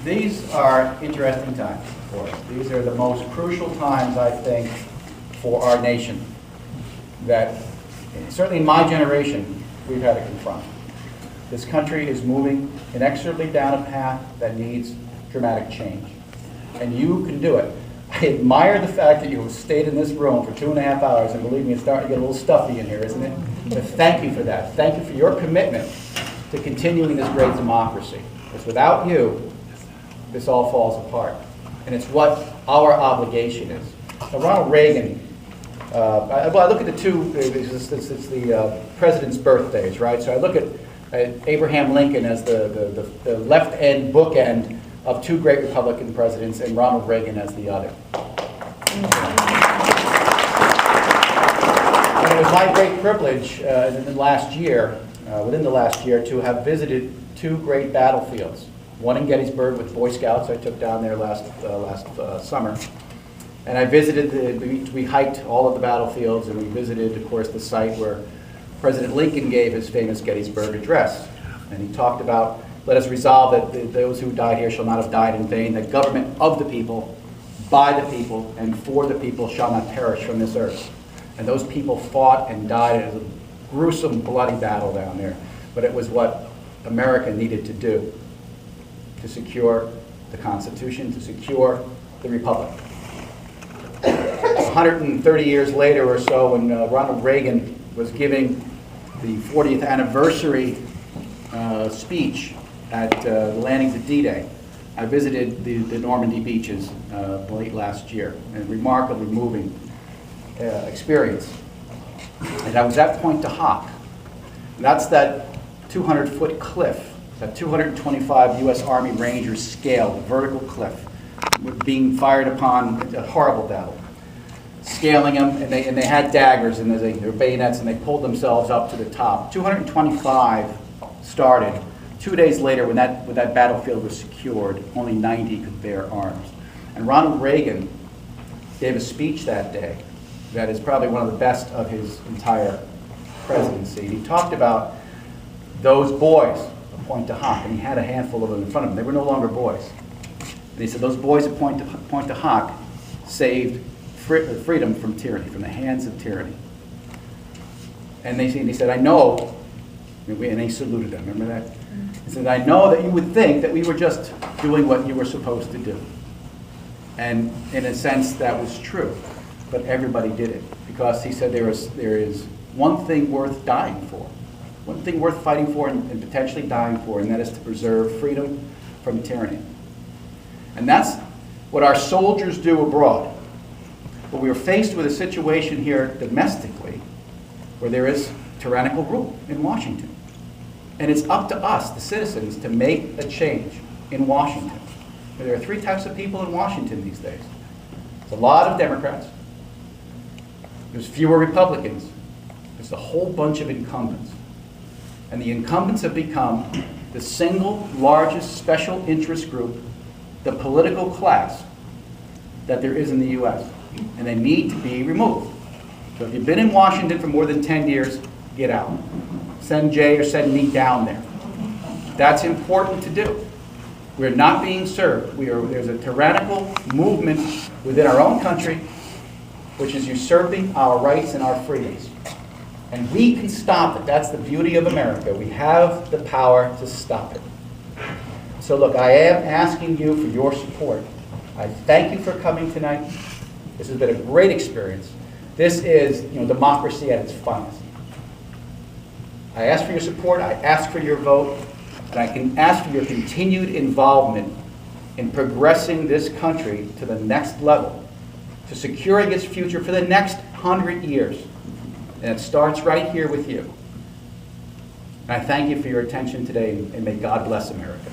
These are interesting times for us. These are the most crucial times, I think, for our nation that, certainly in my generation, we've had to confront. This country is moving inexorably down a path that needs dramatic change. And you can do it. I admire the fact that you have stayed in this room for 2.5 hours, and believe me, it's starting to get a little stuffy in here, isn't it? But thank you for that. Thank you for your commitment to continuing this great democracy. Because without you, this all falls apart. And it's what our obligation is. Now, Ronald Reagan, I look at the two, it's the president's birthdays, right? So I look at Abraham Lincoln as the left end, bookend of two great Republican presidents, and Ronald Reagan as the other. And it was my great privilege within the last year, to have visited two great battlefields. One in Gettysburg with Boy Scouts I took down there last summer. And I visited, we hiked all of the battlefields, and we visited, of course, the site where President Lincoln gave his famous Gettysburg Address. And he talked about, let us resolve that those who died here shall not have died in vain, that government of the people, by the people, and for the people shall not perish from this earth. And those people fought and died. It was a gruesome, bloody battle down there. But it was what America needed to do to secure the Constitution, to secure the Republic. 130 years later or so, when Ronald Reagan was giving the 40th anniversary speech at the landings at D-Day, I visited the Normandy beaches late last year, a remarkably moving experience. And I was at Pointe du Hoc. That's that 200-foot cliff, that 225 U.S. Army Rangers scaled, vertical cliff, being fired upon, a horrible battle. Scaling them, and they had daggers and their bayonets, and they pulled themselves up to the top. 225 started. 2 days later, when that battlefield was secured, only 90 could bear arms. And Ronald Reagan gave a speech that day that is probably one of the best of his entire presidency. He talked about those boys at Pointe du Hoc, and he had a handful of them in front of him. They were no longer boys. And he said those boys at Pointe du Hoc saved freedom from tyranny, from the hands of tyranny. And he said, I know, and he saluted them, remember that? He said, I know that you would think that we were just doing what you were supposed to do. And in a sense, that was true. But everybody did it. Because he said there is one thing worth dying for, one thing worth fighting for and potentially dying for, and that is to preserve freedom from tyranny. And that's what our soldiers do abroad. But we are faced with a situation here domestically where there is tyrannical rule in Washington. And it's up to us, the citizens, to make a change in Washington. There are three types of people in Washington these days. There's a lot of Democrats. There's fewer Republicans. There's a whole bunch of incumbents. And the incumbents have become the single largest special interest group, the political class, that there is in the U.S. And they need to be removed. So if you've been in Washington for more than 10 years, get out. Send Jay or send me down there. That's important to do. We're not being served. There's a tyrannical movement within our own country which is usurping our rights and our freedoms. And we can stop it. That's the beauty of America. We have the power to stop it. So look, I am asking you for your support. I thank you for coming tonight. This has been a great experience. This is, democracy at its finest. I ask for your support, I ask for your vote, and I can ask for your continued involvement in progressing this country to the next level, to securing its future for the next 100 years. And it starts right here with you. And I thank you for your attention today, and may God bless America.